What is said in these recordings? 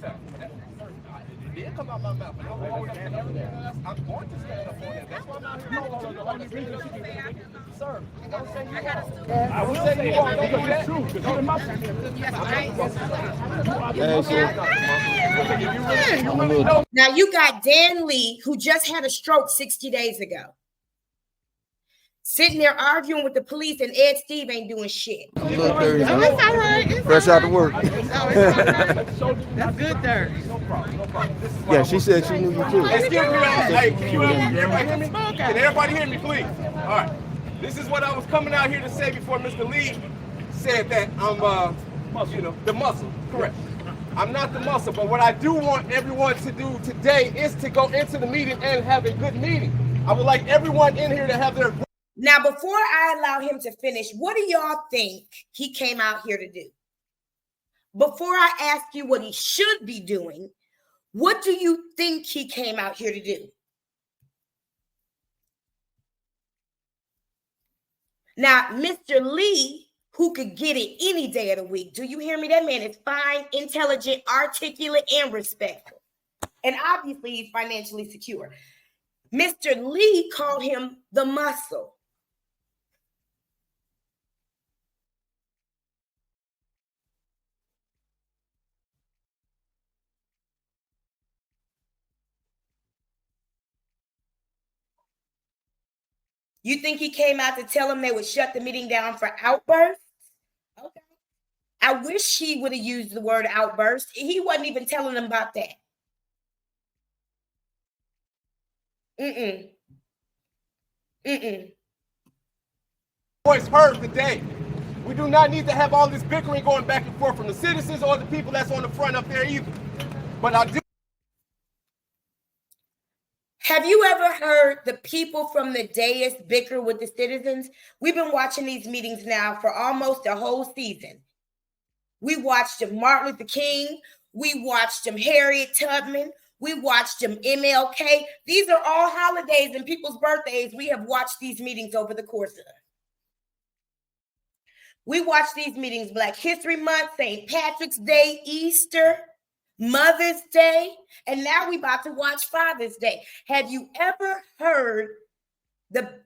It did come out my mouth, but I'm going to stand up on that. That's why I'm out here. Sir, don't say you wrong. I will say you wrong because it's true. Because you're my son. Now you got Dan Lee, who just had a stroke 60 days ago, sitting there arguing with the police, and Ed Steve ain't doing shit. It's all right. Fresh out of work. That's good there. No problem. Yeah, she said she knew you too. Excuse me, hey, everybody hear me? Can everybody hear me, please? All right. This is what I was coming out here to say before Mr. Lee said that I'm, the muscle. Correct. I'm not the muscle, but what I do want everyone to do today is to go into the meeting and have a good meeting. I would like everyone in here to have their... Now, before I allow him to finish, what do y'all think he came out here to do? Before I ask you what he should be doing, what do you think he came out here to do? Now, Mr. Lee, who could get it any day of the week, do you hear me? That man is fine, intelligent, articulate, and respectful. And obviously, he's financially secure. Mr. Lee called him the muscle. You think he came out to tell them they would shut the meeting down for outbursts? Okay. I wish he would have used the word outburst. He wasn't even telling them about that. Voice heard today. We do not need to have all this bickering going back and forth from the citizens or the people that's on the front up there either. But I do. Have you ever heard the people from the dais bicker with the citizens? We've been watching these meetings now for almost a whole season. We watched them Martin Luther King. We watched them Harriet Tubman. We watched them MLK. These are all holidays and people's birthdays. We have watched these meetings over the course of. We watched these meetings Black History Month, St. Patrick's Day, Easter, Mother's Day, and now we about to watch Father's Day. Have you ever heard the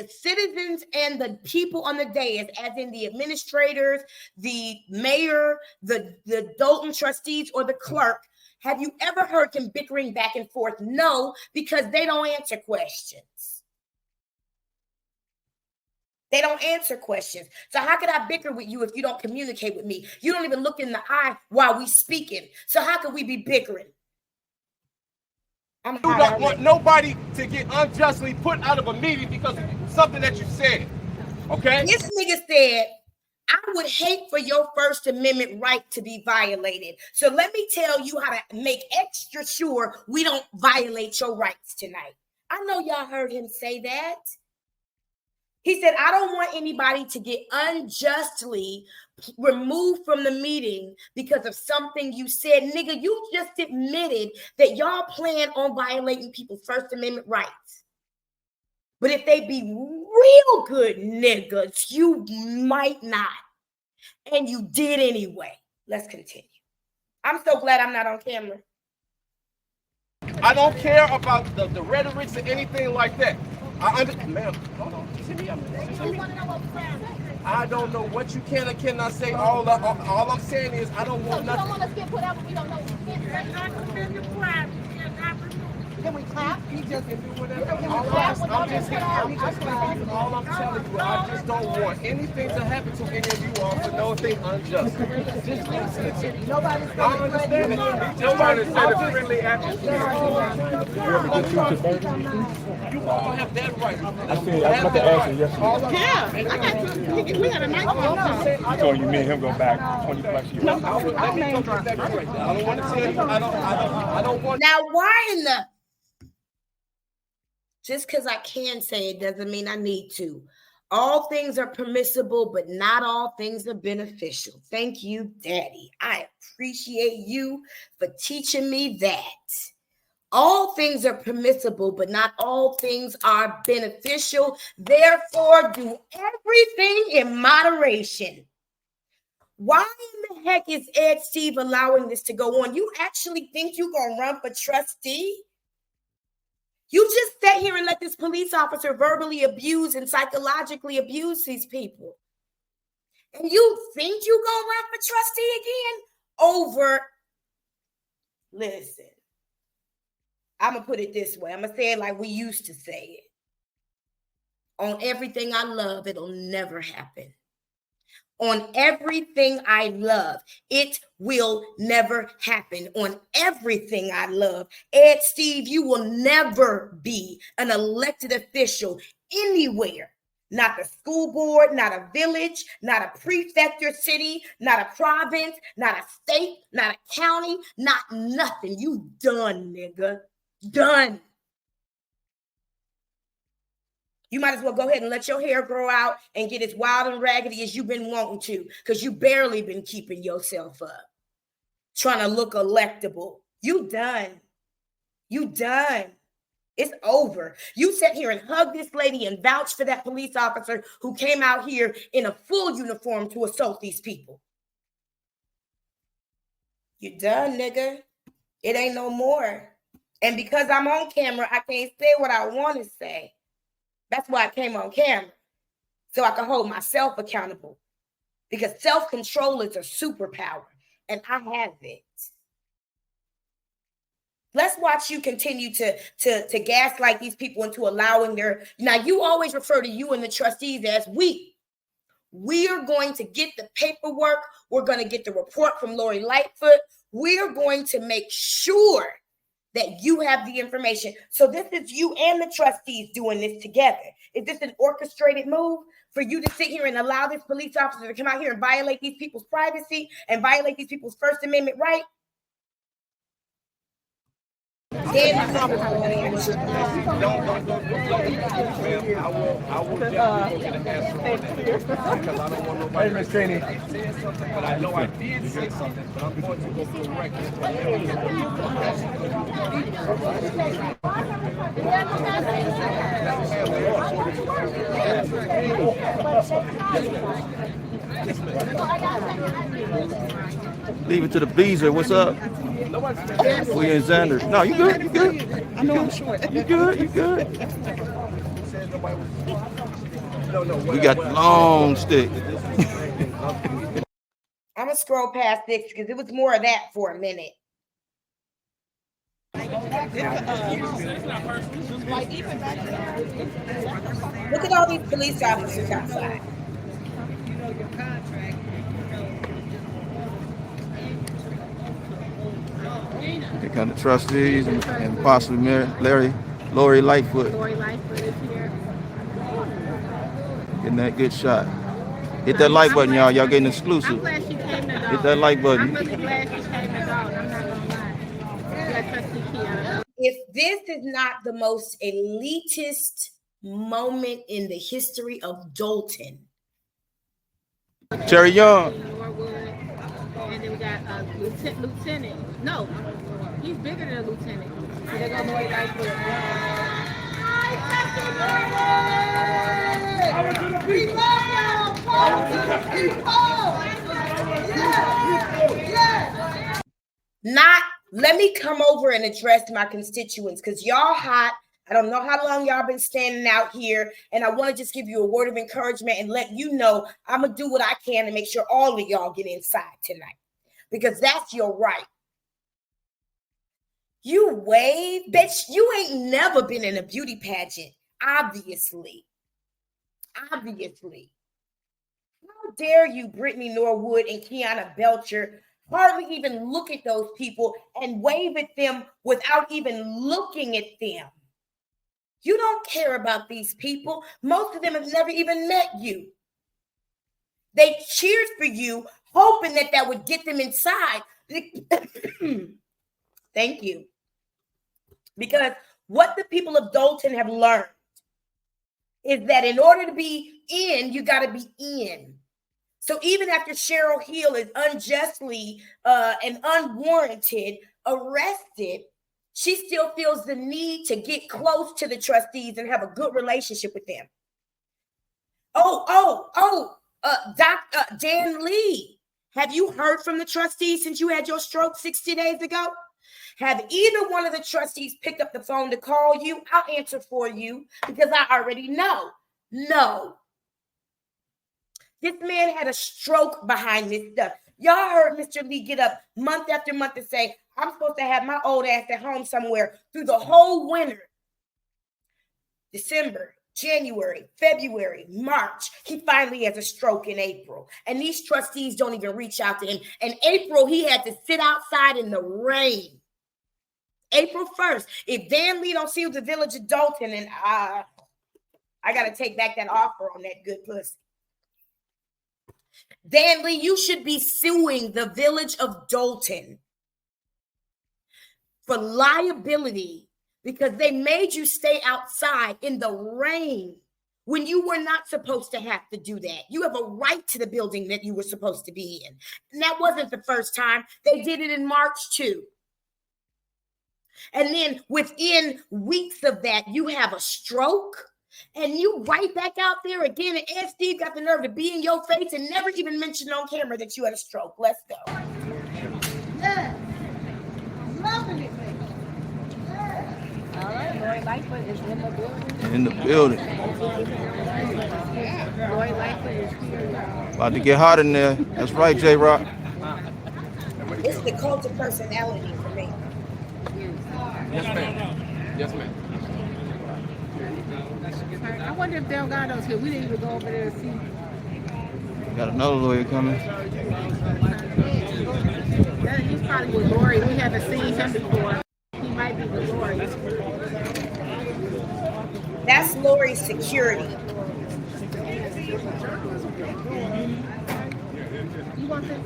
citizens and the people on the dais, as in the administrators, the mayor, the Dolton trustees, or the clerk, have you ever heard them bickering back and forth? No, because they don't answer questions. They don't answer questions. So how could I bicker with you if you don't communicate with me? You don't even look in the eye while we speaking. So how could we be bickering? You don't want nobody to get unjustly put out of a meeting because of something that you said. Okay? This nigga said, I would hate for your First Amendment right to be violated. So let me tell you how to make extra sure we don't violate your rights tonight. I know y'all heard him say that. He said, I don't want anybody to get unjustly removed from the meeting because of something you said. Nigga, you just admitted that y'all plan on violating people's First Amendment rights. But if they be real good niggas, you might not. And you did anyway. Let's continue. I'm so glad I'm not on camera. I don't care about the rhetorics or anything like that. I understand, ma'am. Hold on. I don't know what you can or cannot say. All I'm saying is I don't want nothing. You don't want us to get put out, but we don't know. Can we clap? He just can do whatever. All I'm telling you, I just don't want anything to happen to any of you all for nothing unjust. Just listen to me. I understand it. Nobody said a friendly atmosphere. You all have that right. I see. I was about to ask you yesterday. Yeah, I got you. We got a microphone. I told you me and him go back 20 plus years. Let me go back right there. I don't want to tell you. I don't want. Now, why in the... Just because I can say it doesn't mean I need to. All things are permissible, but not all things are beneficial. Thank you, Daddy. I appreciate you for teaching me that. All things are permissible, but not all things are beneficial. Therefore, do everything in moderation. Why in the heck is Ed Steve allowing this to go on? You actually think you're going to run for trustee? You just sat here and let this police officer verbally abuse and psychologically abuse these people. And you think you're going to run for trustee again? Listen, I'm going to put it this way. I'm going to say it like we used to say it. On everything I love, it'll never happen. On everything I love, it will never happen. On everything I love, Ed Steve, you will never be an elected official anywhere. Not the school board, not a village, not a prefecture city, not a province, not a state, not a county, not nothing. You done, nigga. Done. You might as well go ahead and let your hair grow out and get as wild and raggedy as you've been wanting to, because you barely been keeping yourself up, trying to look electable. You done. You done. It's over. You sat here and hugged this lady and vouched for that police officer who came out here in a full uniform to assault these people. You done, nigga. It ain't no more. And because I'm on camera, I can't say what I want to say. That's why I came on camera, so I can hold myself accountable, because self-control is a superpower, and I have it. Let's watch you continue to gaslight these people into allowing their... Now, you always refer to you and the trustees as we. We are going to get the paperwork. We're going to get the report from Lori Lightfoot. We're going to make sure that you have the information. So this is you and the trustees doing this together. Is this an orchestrated move for you to sit here and allow this police officer to come out here and violate these people's privacy and violate these people's First Amendment right? I will definitely get an answer on that, because I don't want nobody to say I said something, but I know I did say something, but I'm going to go through the record. Leave it to the Beezer. What's up? We in Xander. No, you good. You good. I know I'm short. You good. You good. We got the long stick. I'm going to scroll past this because it was more of that for a minute. Look at all these police officers outside. They kind of trustees and possibly Lori Lightfoot. Lori Lightfoot is here. Getting that good shot. Hit that like button, y'all. Y'all getting I'm exclusive. glad she came to Hit that like button. I'm really glad she came to Dolton. I'm not gonna lie. Yeah, Trustee Kiana. If this is not the most elitist moment in the history of Dolton. Terry Young. Norwood. And then we got lieutenant. No, he's bigger than a lieutenant. So they go Lori Lightfoot. Let me come over and address my constituents, because y'all hot. I don't know how long y'all been standing out here, and I want to just give you a word of encouragement and let you know I'm going to do what I can to make sure all of y'all get inside tonight, because that's your right. You wave, bitch. You ain't never been in a beauty pageant, obviously. Obviously. How dare you, Brittany Norwood and Kiana Belcher, hardly even look at those people and wave at them without even looking at them. You don't care about these people. Most of them have never even met you. They cheered for you, hoping that that would get them inside. Thank you. Because what the people of Dolton have learned is that in order to be in, you got to be in. So even after Cheryl Hill is unjustly and unwarranted arrested, she still feels the need to get close to the trustees and have a good relationship with them. Dan Lee. Have you heard from the trustees since you had your stroke 60 days ago? Have either one of the trustees picked up the phone to call you? I'll answer for you because I already know. No. This man had a stroke behind this stuff. Y'all heard Mr. Lee get up month after month and say, I'm supposed to have my old ass at home somewhere through the whole winter. December, January, February, March. He finally has a stroke in April. And these trustees don't even reach out to him. In April, he had to sit outside in the rain. April 1st. If Van Lee don't see the village of Dolton, and I got to take back that offer on that good pussy. Dan Lee, you should be suing the village of Dolton for liability because they made you stay outside in the rain when you were not supposed to have to do that. You have a right to the building that you were supposed to be in. And that wasn't the first time. They did it in March too. And then within weeks of that, you have a stroke. And you right back out there again, and Ed Steve got the nerve to be in your face and never even mention on camera that you had a stroke. Let's go. Yeah. Loving it, baby. Yeah. All right, Lori Lightfoot is in the building. In the building. Lori Lightfoot is here. About to get hot in there. That's right, J-Rock. It's the cult of personality for me. Yes, ma'am. Yes, ma'am. I wonder if Delgado's here. We didn't even go over there to see. Got another lawyer coming. He's probably with Lori. We haven't seen him before. He might be with Lori. That's Lori's security. You want this?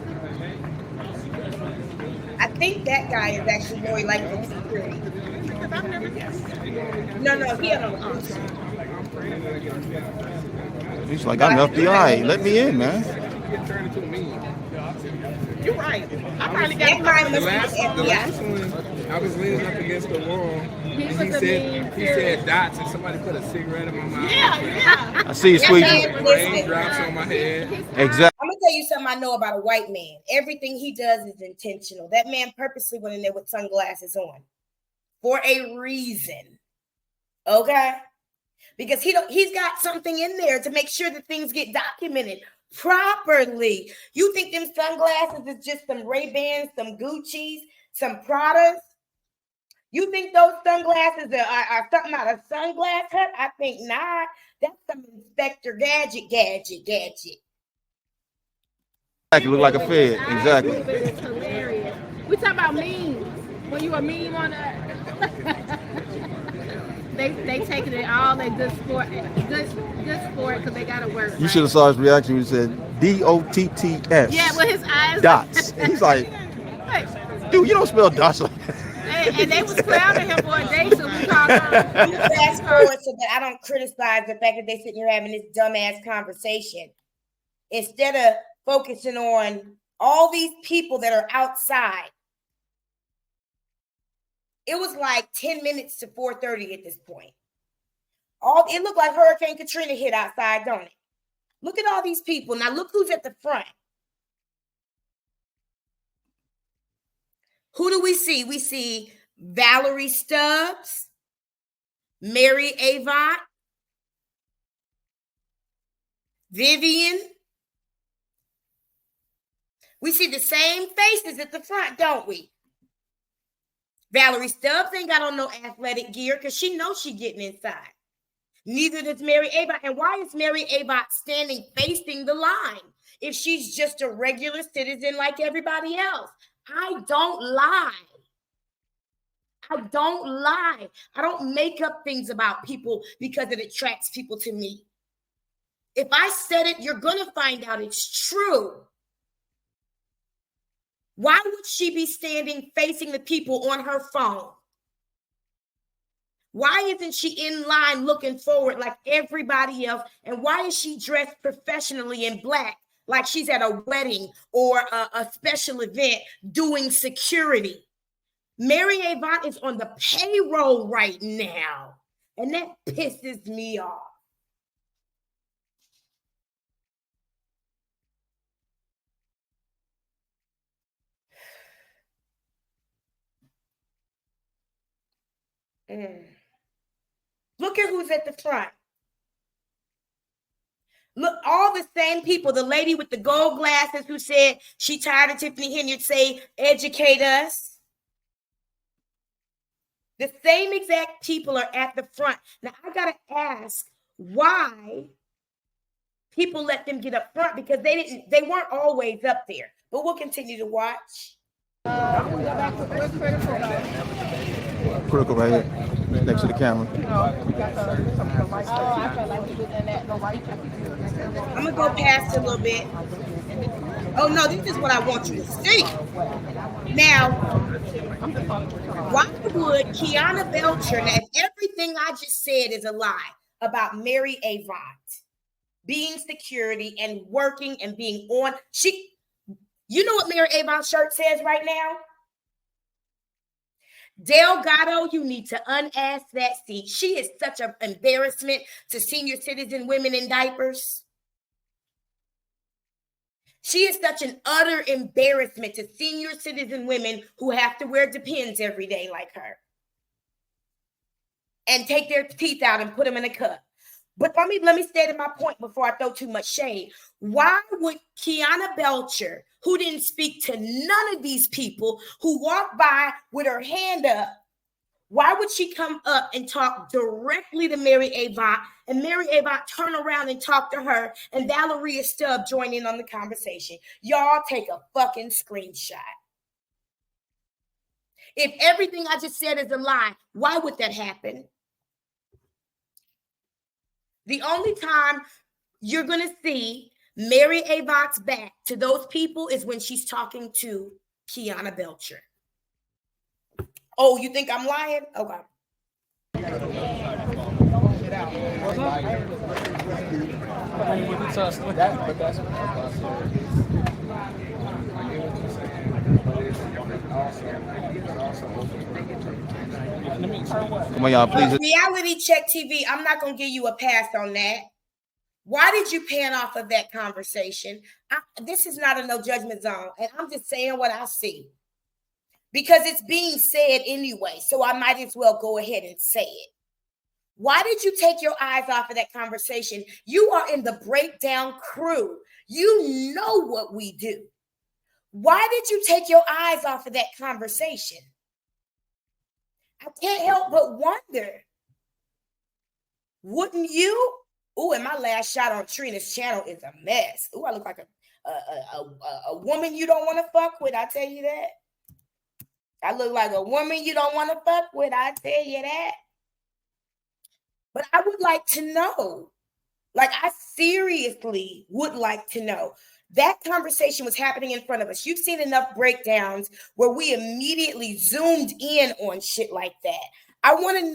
I think that guy is actually Lori Lightfoot's security. Because I've never guessed. No, he had on a boots. He's like, I'm FBI. Let me in, man. You're right. I probably That got guy must The be last the FBI. one, I was leaning up against the wall, and was he a mean said dots, and somebody put a cigarette in my mouth. Yeah. I see you, sweetie. Raindrops on my head. Exactly. I'm gonna tell you something I know about a white man. Everything he does is intentional. That man purposely went in there with sunglasses on for a reason. Okay? Because he's got something in there to make sure that things get documented properly. You think them sunglasses is just some Ray-Bans, some Gucci's, some Pradas? You think those sunglasses are something out of Sunglass Hut? I think not. That's some Inspector Gadget. Exactly. Look like a fed. Exactly. It's hilarious. We talk about memes. When you a meme on a they taking it all in good sport because they gotta work. You should have saw his reaction when he said D-O-T-T-S. Yeah, with his eyes. Dots. He's like, dude, you don't spell dots like that. And they was clowning him for a day, so we called him. Fast forward so that I don't criticize the fact that they sitting here having this dumbass conversation. Instead of focusing on all these people that are outside. It was like 10 minutes to 4:30 at this point. It looked like Hurricane Katrina hit outside, don't it? Look at all these people. Now look who's at the front. Who do we see? We see Valerie Stubbs, Mary Avant, Vivian. We see the same faces at the front, don't we? Valerie Stubbs ain't got on no athletic gear because she knows she getting inside. Neither does Mary Avant. And why is Mary Avant standing facing the line if she's just a regular citizen like everybody else? I don't lie. I don't make up things about people because it attracts people to me. If I said it, you're going to find out it's true. Why would she be standing facing the people on her phone? Why isn't she in line looking forward like everybody else? And why is she dressed professionally in black like she's at a wedding or a special event doing security? Mary Avant is on the payroll right now, and that pisses me off. Look at who's at the front. Look, all the same people. The lady with the gold glasses who said she tired of Tiffany Henyard say, educate us. The same exact people are at the front. Now, I got to ask why people let them get up front, because they weren't always up there. But we'll continue to watch. Critical right here, next to the camera. I'm going to go past a little bit. Oh, no, this is what I want you to see. Now, why would Kiana Belcher, now if everything I just said is a lie about Mary Avant being security and working and being on, you know what Mary Avant's shirt says right now? Delgado, you need to unass that seat. She is such an embarrassment to senior citizen women in diapers. She is such an utter embarrassment to senior citizen women who have to wear Depends every day like her and take their teeth out and put them in a cup. But let me state my point before I throw too much shade. Why would Kiana Belcher, who didn't speak to none of these people, who walked by with her hand up, why would she come up and talk directly to Mary Avant, and Mary Avant turn around and talk to her, and Valeria Stubb join in on the conversation? Y'all take a fucking screenshot. If everything I just said is a lie, why would that happen? The only time you're going to see Mary Avant's back to those people is when she's talking to Kiana Belcher. Oh, you think I'm lying? Okay. Come on, y'all, please. Reality Check TV, I'm not going to give you a pass on that. Why did you pan off of that conversation? This is not a no judgment zone, and I'm just saying what I see. Because it's being said anyway, so I might as well go ahead and say it. Why did you take your eyes off of that conversation? You are in the breakdown crew. You know what we do. Why did you take your eyes off of that conversation? I can't help but wonder. Wouldn't you? Oh, and my last shot on Trina's channel is a mess. Oh, I look like a woman you don't want to fuck with. I tell you that. I look like a woman you don't want to fuck with. I tell you that. But I would like to know. Like, I seriously would like to know. That conversation was happening in front of us. You've seen enough breakdowns where we immediately zoomed in on shit like that. I want to